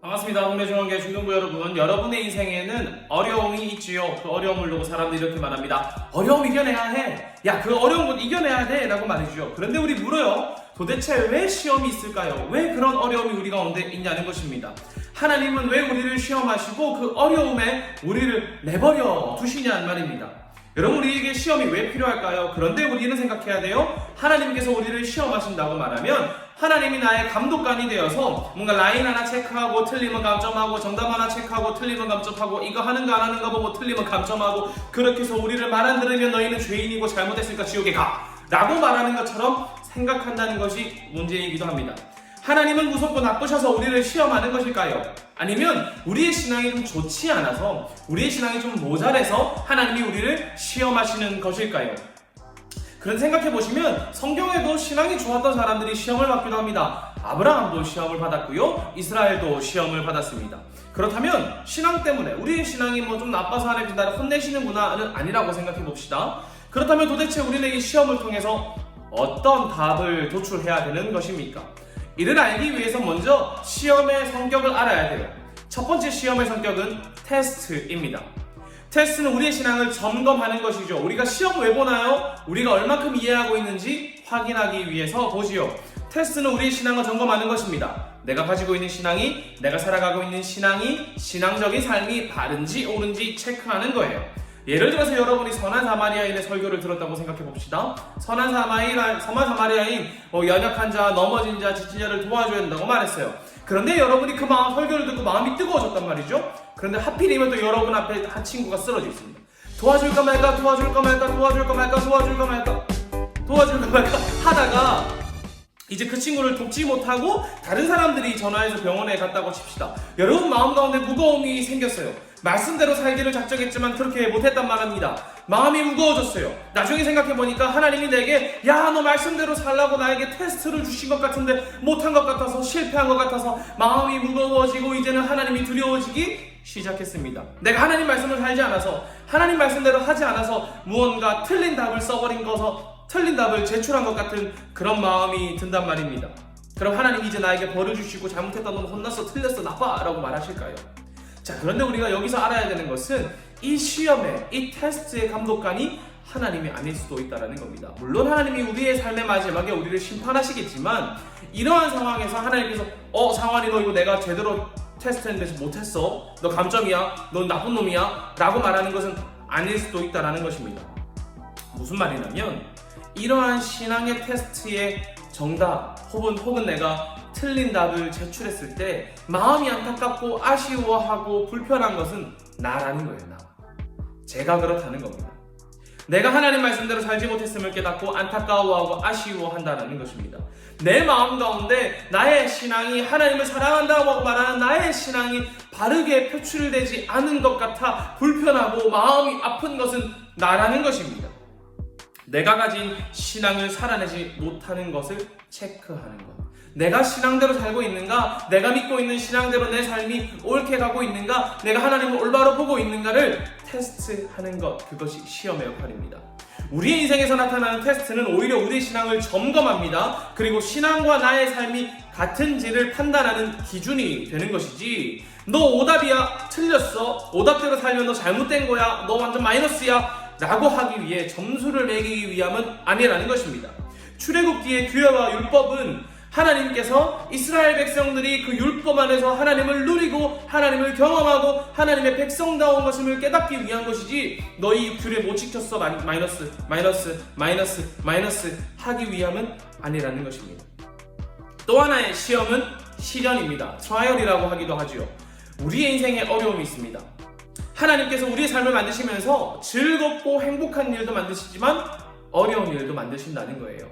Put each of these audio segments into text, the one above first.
반갑습니다. 홍대중앙교회 중등부 여러분. 여러분의 인생에는 어려움이 있지요. 그 어려움을 두고 사람들이 이렇게 말합니다. 어려움 이겨내야 해. 야, 그 어려운 건 이겨내야 돼. 라고 말해주죠. 그런데 우리 물어요. 도대체 왜 시험이 있을까요? 왜 그런 어려움이 우리 가운데 있냐는 것입니다. 하나님은 왜 우리를 시험하시고 그 어려움에 우리를 내버려 두시냐는 말입니다. 여러분, 우리에게 시험이 왜 필요할까요? 그런데 우리는 생각해야 돼요. 하나님께서 우리를 시험하신다고 말하면 하나님이 나의 감독관이 되어서 뭔가 라인 하나 체크하고 틀리면 감점하고 정답 하나 체크하고 틀리면 감점하고 이거 하는가 안 하는가 보고 틀리면 감점하고 그렇게 해서 우리를 말 안 들으면 너희는 죄인이고 잘못했으니까 지옥에 가 라고 말하는 것처럼 생각한다는 것이 문제이기도 합니다. 하나님은 무섭고 나쁘셔서 우리를 시험하는 것일까요? 아니면 우리의 신앙이 좀 좋지 않아서 우리의 신앙이 좀 모자라서 하나님이 우리를 시험하시는 것일까요? 그런데 생각해보시면 성경에도 신앙이 좋았던 사람들이 시험을 받기도 합니다. 아브라함도 시험을 받았고요. 이스라엘도 시험을 받았습니다. 그렇다면 신앙 때문에 우리의 신앙이 뭐 좀 나빠서 하나님이 나를 혼내시는구나는 아니라고 생각해봅시다. 그렇다면 도대체 우리는 이 시험을 통해서 어떤 답을 도출해야 되는 것입니까? 이를 알기 위해서 먼저 시험의 성격을 알아야 돼요. 첫 번째 시험의 성격은 테스트입니다. 테스트는 우리의 신앙을 점검하는 것이죠. 우리가 시험 왜 보나요? 우리가 얼마큼 이해하고 있는지 확인하기 위해서 보지요. 테스트는 우리의 신앙을 점검하는 것입니다. 내가 가지고 있는 신앙이, 내가 살아가고 있는 신앙이, 신앙적인 삶이 바른지 옳은지 체크하는 거예요. 예를 들어서 여러분이 선한 사마리아인의 설교를 들었다고 생각해 봅시다. 선한 사마리아인 연약한 자, 넘어진 자, 지친 자를 도와줘야 된다고 말했어요. 그런데 여러분이 그 설교를 듣고 마음이 뜨거워졌단 말이죠. 그런데 하필이면 또 여러분 앞에 한 친구가 쓰러져 있습니다. 도와줄까 말까 하다가 이제 그 친구를 돕지 못하고 다른 사람들이 전화해서 병원에 갔다고 칩시다. 여러분 마음 가운데 무거움이 생겼어요. 말씀대로 살기를 작정했지만 그렇게 못했단 말입니다. 마음이 무거워졌어요. 나중에 생각해보니까 하나님이 내게 야, 너 말씀대로 살라고 나에게 테스트를 주신 것 같은데 못한 것 같아서 실패한 것 같아서 마음이 무거워지고 이제는 하나님이 두려워지기 시작했습니다. 내가 하나님 말씀을 살지 않아서 하나님 말씀대로 하지 않아서 무언가 틀린 답을 써버린 거서 틀린 답을 제출한 것 같은 그런 마음이 든단 말입니다. 그럼 하나님이 이제 나에게 벌을 주시고 잘못했다 너 혼났어 틀렸어 나빠 라고 말하실까요? 자, 그런데 우리가 여기서 알아야 되는 것은 이 시험의 이 테스트의 감독관이 하나님이 아닐 수도 있다는 겁니다. 물론 하나님이 우리의 삶의 마지막에 우리를 심판하시겠지만 이러한 상황에서 하나님께서 상환이 너 이거 내가 제대로 테스트했는데 못했어 너 감점이야 넌 나쁜 놈이야 라고 말하는 것은 아닐 수도 있다는 것입니다. 무슨 말이냐면 이러한 신앙의 테스트의 정답 혹은 내가 틀린 답을 제출했을 때 마음이 안타깝고 아쉬워하고 불편한 것은 나라는 거예요. 제가 그렇다는 겁니다. 내가 하나님 말씀대로 살지 못했음을 깨닫고 안타까워하고 아쉬워한다는 것입니다. 내 마음 가운데 나의 신앙이 하나님을 사랑한다고 말하는 나의 신앙이 바르게 표출되지 않은 것 같아 불편하고 마음이 아픈 것은 나라는 것입니다. 내가 가진 신앙을 살아내지 못하는 것을 체크하는 것. 내가 신앙대로 살고 있는가? 내가 믿고 있는 신앙대로 내 삶이 옳게 가고 있는가? 내가 하나님을 올바로 보고 있는가를 테스트하는 것. 그것이 시험의 역할입니다. 우리의 인생에서 나타나는 테스트는 오히려 우리의 신앙을 점검합니다. 그리고 신앙과 나의 삶이 같은지를 판단하는 기준이 되는 것이지 너 오답이야 틀렸어 오답대로 살면 너 잘못된 거야 너 완전 마이너스야 라고 하기 위해 점수를 매기기 위함은 아니라는 것입니다. 출애굽기의 규례와 율법은 하나님께서 이스라엘 백성들이 그 율법 안에서 하나님을 누리고 하나님을 경험하고 하나님의 백성다운 것임을 깨닫기 위한 것이지 너희 규례 못 지켰어 마이너스 하기 위함은 아니라는 것입니다. 또 하나의 시험은 시련입니다. 트라이얼이라고 하기도 하죠. 우리의 인생에 어려움이 있습니다. 하나님께서 우리의 삶을 만드시면서 즐겁고 행복한 일도 만드시지만 어려운 일도 만드신다는 거예요.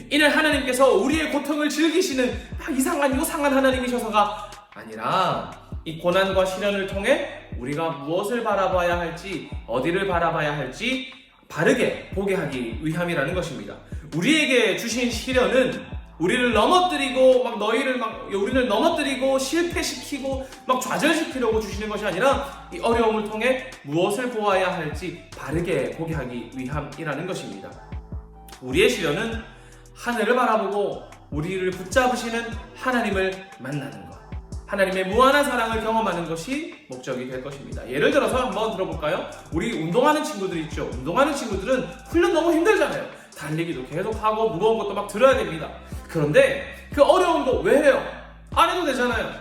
이는 하나님께서 우리의 고통을 즐기시는 이상한 요상한 하나님이셔서가 아니라 이 고난과 시련을 통해 우리가 무엇을 바라봐야 할지 어디를 바라봐야 할지 바르게 보게 하기 위함이라는 것입니다. 우리에게 주신 시련은 우리를 넘어뜨리고 우리를 넘어뜨리고 실패시키고 좌절시키려고 주시는 것이 아니라 이 어려움을 통해 무엇을 보아야 할지 바르게 보게 하기 위함이라는 것입니다. 우리의 시련은 하늘을 바라보고 우리를 붙잡으시는 하나님을 만나는 것, 하나님의 무한한 사랑을 경험하는 것이 목적이 될 것입니다. 예를 들어서 한번 들어볼까요? 우리 운동하는 친구들 있죠. 운동하는 친구들은 훈련 너무 힘들잖아요. 달리기도 계속 하고 무거운 것도 막 들어야 됩니다. 그런데 그 어려운 거 왜 해요? 안 해도 되잖아요.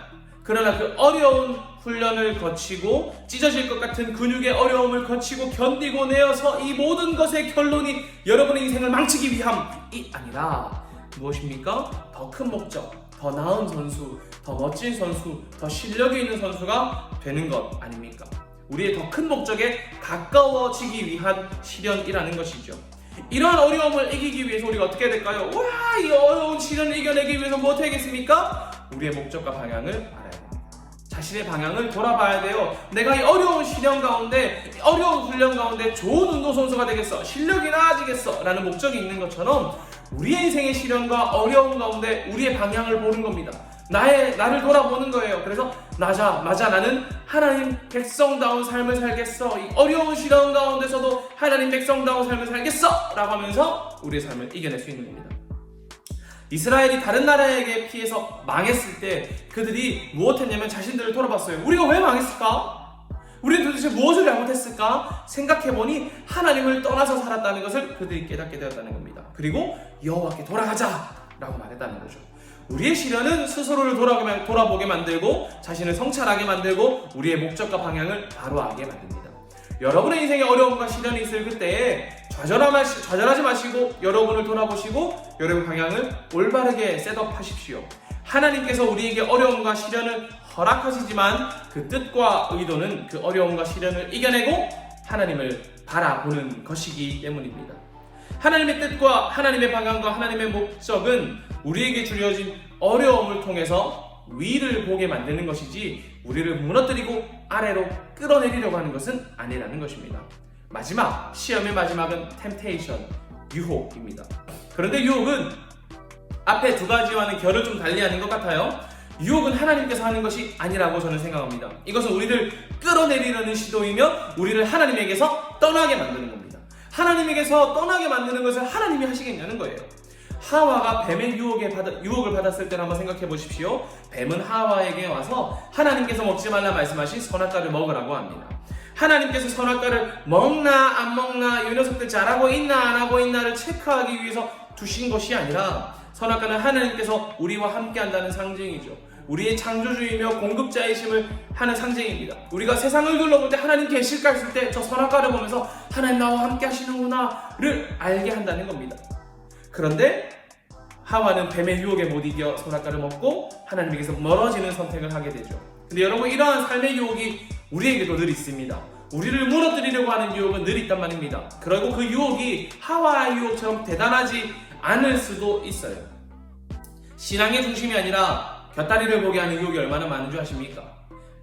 그러나 그 어려운 훈련을 거치고 찢어질 것 같은 근육의 어려움을 거치고 견디고 내어서 이 모든 것의 결론이 여러분의 인생을 망치기 위함이 아니라 무엇입니까? 더 큰 목적, 더 나은 선수, 더 멋진 선수, 더 실력이 있는 선수가 되는 것 아닙니까? 우리의 더 큰 목적에 가까워지기 위한 시련이라는 것이죠. 이러한 어려움을 이기기 위해서 우리가 어떻게 해야 될까요? 와, 이 어려운 시련을 이겨내기 위해서 뭐 어떻게 하겠습니까? 우리의 목적과 방향을 알아야 됩니다. 자신의 방향을 돌아봐야 돼요. 내가 이 어려운 시련 가운데, 어려운 훈련 가운데 좋은 운동선수가 되겠어, 실력이 나아지겠어 라는 목적이 있는 것처럼 우리의 인생의 시련과 어려움 가운데 우리의 방향을 보는 겁니다. 나를 돌아보는 거예요. 그래서 맞아, 나는 하나님 백성다운 삶을 살겠어. 이 어려운 시련 가운데서도 하나님 백성다운 삶을 살겠어 라고 하면서 우리의 삶을 이겨낼 수 있는 겁니다. 이스라엘이 다른 나라에게 피해서 망했을 때 그들이 무엇했냐면 자신들을 돌아봤어요. 우리가 왜 망했을까? 우리는 도대체 무엇을 잘못했을까? 생각해보니 하나님을 떠나서 살았다는 것을 그들이 깨닫게 되었다는 겁니다. 그리고 여호와께 돌아가자 라고 말했다는 거죠. 우리의 시련은 스스로를 돌아보게 만들고 자신을 성찰하게 만들고 우리의 목적과 방향을 바로 알게 만듭니다. 여러분의 인생에 어려움과 시련이 있을 그때에 좌절하지 마시고 여러분을 돌아보시고 여러분 방향을 올바르게 셋업하십시오. 하나님께서 우리에게 어려움과 시련을 허락하시지만 그 뜻과 의도는 그 어려움과 시련을 이겨내고 하나님을 바라보는 것이기 때문입니다. 하나님의 뜻과 하나님의 방향과 하나님의 목적은 우리에게 주어진 어려움을 통해서 위를 보게 만드는 것이지 우리를 무너뜨리고 아래로 끌어내리려고 하는 것은 아니라는 것입니다. 시험의 마지막은 템테이션, 유혹입니다. 그런데 유혹은 앞에 두 가지와는 결을 좀 달리하는 것 같아요. 유혹은 하나님께서 하는 것이 아니라고 저는 생각합니다. 이것은 우리를 끌어내리려는 시도이며 우리를 하나님에게서 떠나게 만드는 겁니다. 하나님에게서 떠나게 만드는 것을 하나님이 하시겠냐는 거예요. 하와가 뱀의 유혹을 받았을 때를 한번 생각해 보십시오. 뱀은 하와에게 와서 하나님께서 먹지 말라 말씀하신 선악과를 먹으라고 합니다. 하나님께서 선악과를 먹나 안 먹나, 이 녀석들 잘하고 있나 안 하고 있나를 체크하기 위해서 두신 것이 아니라 선악과는 하나님께서 우리와 함께 한다는 상징이죠. 우리의 창조주이며 공급자이심을 하는 상징입니다. 우리가 세상을 둘러볼 때 하나님 계실까 했을 때 저 선악과를 보면서 하나님 나와 함께 하시는구나를 알게 한다는 겁니다. 그런데 하와는 뱀의 유혹에 못 이겨 선악과를 먹고 하나님에게서 멀어지는 선택을 하게 되죠. 근데 여러분, 이러한 삶의 유혹이 우리에게도 늘 있습니다. 우리를 무너뜨리려고 하는 유혹은 늘 있단 말입니다. 그리고 그 유혹이 하와의 유혹처럼 대단하지 않을 수도 있어요. 신앙의 중심이 아니라 곁다리를 보게 하는 유혹이 얼마나 많은 줄 아십니까?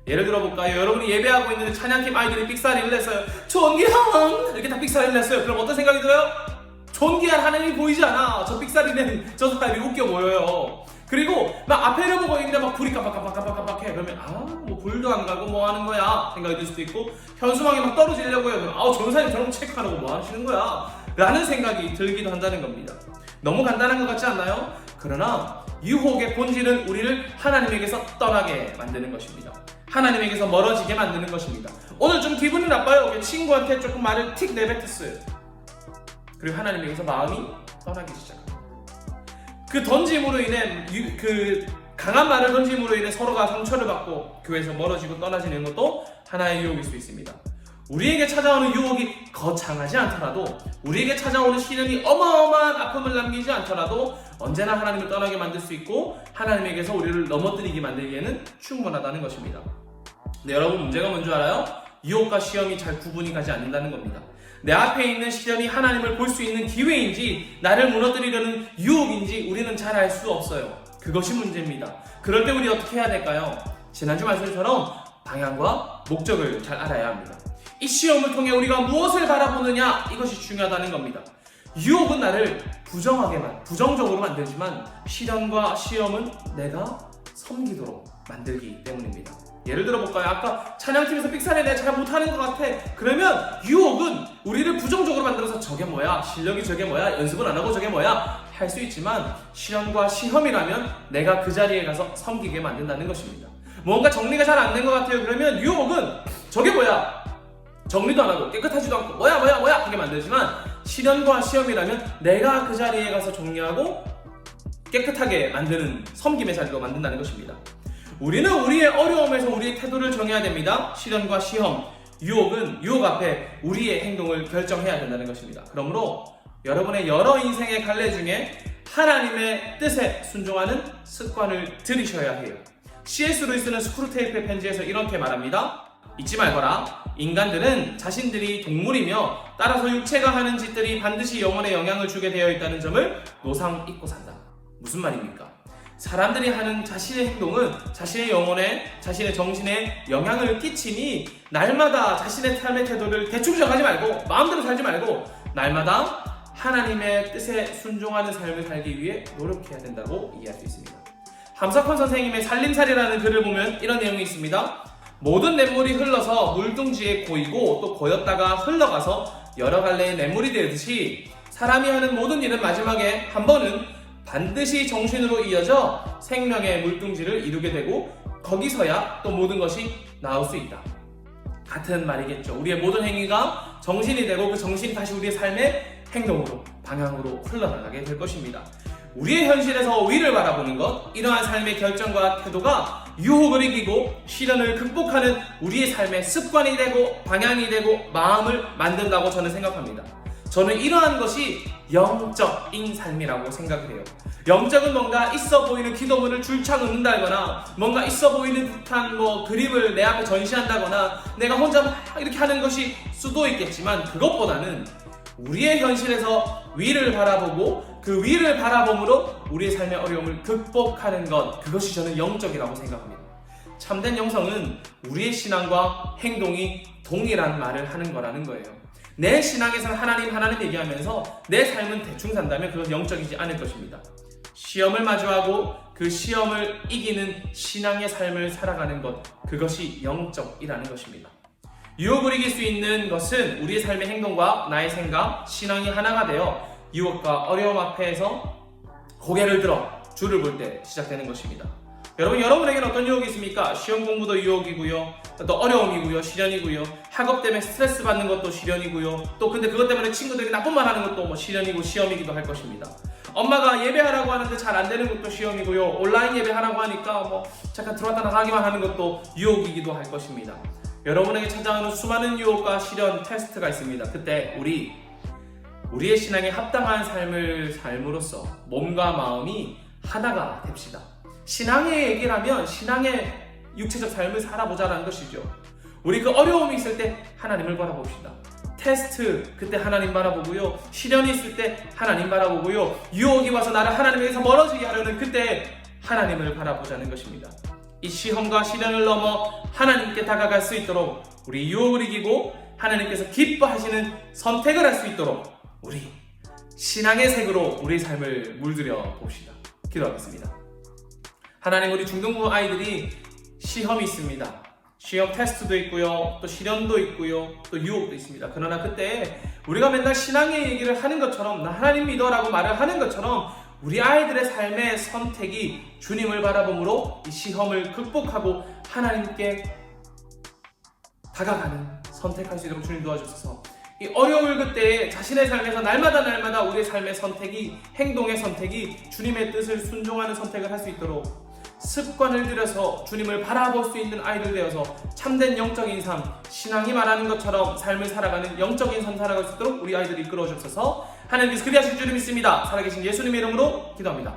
예를 들어볼까요? 여러분이 예배하고 있는데 찬양팀 아이들이 삑사리를 냈어요. 존귀한! 이렇게 다 삑사리를 냈어요. 그럼 어떤 생각이 들어요? 존귀한 하나님이 보이지 않아. 저 삑사리 낸 저 사람이 웃겨 보여요. 그리고 막 앞에를 보고 있는데 막 불이 깜빡깜빡깜빡깜빡해. 그러면 뭐 불도 안 가고 뭐 하는 거야 생각이 들 수도 있고, 현수막이 막 떨어지려고 해요. 그러면 전사님 저런 거 체크하라고 뭐 하시는 거야 라는 생각이 들기도 한다는 겁니다. 너무 간단한 것 같지 않나요? 그러나 유혹의 본질은 우리를 하나님에게서 떠나게 만드는 것입니다. 하나님에게서 멀어지게 만드는 것입니다. 오늘 좀 기분이 나빠요. 친구한테 조금 말을 틱 내뱉었어요. 그리고 하나님에게서 마음이 떠나기 시작합니다. 그 던짐으로 인해 그 강한 말을 던짐으로 인해 서로가 상처를 받고 교회에서 멀어지고 떠나지는 것도 하나의 유혹일 수 있습니다. 우리에게 찾아오는 유혹이 거창하지 않더라도, 우리에게 찾아오는 시련이 어마어마한 아픔을 남기지 않더라도 언제나 하나님을 떠나게 만들 수 있고 하나님에게서 우리를 넘어뜨리게 만들기에는 충분하다는 것입니다. 근데 여러분, 문제가 뭔지 알아요? 유혹과 시험이 잘 구분이 가지 않는다는 겁니다. 내 앞에 있는 시련이 하나님을 볼 수 있는 기회인지 나를 무너뜨리려는 유혹인지 우리는 잘 알 수 없어요. 그것이 문제입니다. 그럴 때 우리 어떻게 해야 될까요? 지난주 말씀처럼 방향과 목적을 잘 알아야 합니다. 이 시험을 통해 우리가 무엇을 바라보느냐, 이것이 중요하다는 겁니다. 유혹은 나를 부정적으로 만들지만 시련과 시험은 내가 섬기도록 만들기 때문입니다. 예를 들어볼까요? 아까 찬양팀에서 삑사리 내가 잘 못하는 것 같아. 그러면 유혹은 우리를 부정적으로 만들어서 저게 뭐야? 실력이 저게 뭐야? 연습은 안 하고 저게 뭐야? 할 수 있지만 시련과 시험이라면 내가 그 자리에 가서 섬기게 만든다는 것입니다. 뭔가 정리가 잘 안 된 것 같아요. 그러면 유혹은 저게 뭐야? 정리도 안 하고 깨끗하지도 않고 뭐야 하게 만들지만 시련과 시험이라면 내가 그 자리에 가서 정리하고 깨끗하게 만드는 섬김의 자리로 만든다는 것입니다. 우리는 우리의 어려움에서 우리의 태도를 정해야 됩니다. 시련과 시험, 유혹 앞에 우리의 행동을 결정해야 된다는 것입니다. 그러므로 여러분의 여러 인생의 갈래 중에 하나님의 뜻에 순종하는 습관을 들이셔야 해요. C.S. 루이스는 스크루테이프의 편지에서 이렇게 말합니다. 잊지 말거라. 인간들은 자신들이 동물이며 따라서 육체가 하는 짓들이 반드시 영혼에 영향을 주게 되어 있다는 점을 노상 잊고 산다. 무슨 말입니까? 사람들이 하는 자신의 행동은 자신의 영혼에, 자신의 정신에 영향을 끼치니 날마다 자신의 삶의 태도를 대충 정하지 말고 마음대로 살지 말고 날마다 하나님의 뜻에 순종하는 삶을 살기 위해 노력해야 된다고 이해할 수 있습니다. 함석헌 선생님의 살림살이라는 글을 보면 이런 내용이 있습니다. 모든 냇물이 흘러서 물둥지에 고이고 또 고였다가 흘러가서 여러 갈래의 냇물이 되듯이 사람이 하는 모든 일은 마지막에 한 번은 반드시 정신으로 이어져 생명의 물둥지를 이루게 되고 거기서야 또 모든 것이 나올 수 있다. 같은 말이겠죠. 우리의 모든 행위가 정신이 되고 그 정신이 다시 우리의 삶의 행동으로, 방향으로 흘러나가게 될 것입니다. 우리의 현실에서 위를 바라보는 것, 이러한 삶의 결정과 태도가 유혹을 이기고 시련을 극복하는 우리의 삶의 습관이 되고 방향이 되고 마음을 만든다고 저는 생각합니다. 저는 이러한 것이 영적인 삶이라고 생각을 해요. 영적은 뭔가 있어 보이는 기도문을 줄창 읊는다거나 뭔가 있어 보이는 듯한 그림을 내 앞에 전시한다거나 내가 혼자 막 이렇게 하는 것이 수도 있겠지만 그것보다는 우리의 현실에서 위를 바라보고 그 위를 바라봄으로 우리의 삶의 어려움을 극복하는 것, 그것이 저는 영적이라고 생각합니다. 참된 영성은 우리의 신앙과 행동이 동일한 말을 하는 거라는 거예요. 내 신앙에서는 하나님 얘기하면서 내 삶은 대충 산다면 그건 영적이지 않을 것입니다. 시험을 마주하고 그 시험을 이기는 신앙의 삶을 살아가는 것, 그것이 영적이라는 것입니다. 유혹을 이길 수 있는 것은 우리의 삶의 행동과 나의 생각, 신앙이 하나가 되어 유혹과 어려움 앞에서 고개를 들어 줄을 볼 때 시작되는 것입니다. 여러분에게는 어떤 유혹이 있습니까? 시험 공부도 유혹이고요, 또 어려움이고요, 시련이고요, 학업 때문에 스트레스 받는 것도 시련이고요, 또 근데 그것 때문에 친구들에게 나쁜 말 하는 것도 시련이고 시험이기도 할 것입니다. 엄마가 예배하라고 하는데 잘 안 되는 것도 시험이고요, 온라인 예배하라고 하니까 잠깐 들어왔다 나가기만 하는 것도 유혹이기도 할 것입니다. 여러분에게 찾아오는 수많은 유혹과 시련, 테스트가 있습니다. 그때 우리의 신앙에 합당한 삶을 삶으로써 몸과 마음이 하나가 됩시다. 신앙의 얘기라면 신앙의 육체적 삶을 살아보자라는 것이죠. 우리 그 어려움이 있을 때 하나님을 바라봅시다. 테스트, 그때 하나님 바라보고요. 시련이 있을 때 하나님 바라보고요. 유혹이 와서 나를 하나님에게서 멀어지게 하려는 그때 하나님을 바라보자는 것입니다. 이 시험과 시련을 넘어 하나님께 다가갈 수 있도록 우리 유혹을 이기고 하나님께서 기뻐하시는 선택을 할 수 있도록 우리 신앙의 색으로 우리 삶을 물들여 봅시다. 기도하겠습니다. 하나님, 우리 중등부 아이들이 시험이 있습니다. 시험 테스트도 있고요, 또 시련도 있고요, 또 유혹도 있습니다. 그러나 그때 우리가 맨날 신앙의 얘기를 하는 것처럼 나 하나님 믿어라고 말을 하는 것처럼 우리 아이들의 삶의 선택이 주님을 바라봄으로 이 시험을 극복하고 하나님께 다가가는 선택할 수 있도록 주님 도와주셔서 이 어려울 그때 자신의 삶에서 날마다 우리의 삶의 선택이, 행동의 선택이 주님의 뜻을 순종하는 선택을 할 수 있도록 습관을 들여서 주님을 바라볼 수 있는 아이들 되어서 참된 영적인 삶, 신앙이 말하는 것처럼 삶을 살아가는 영적인 삶 살아갈 수 있도록 우리 아이들이 이끌어 주셔서 하나님께서 그리하실 줄을 믿습니다. 살아계신 예수님의 이름으로 기도합니다.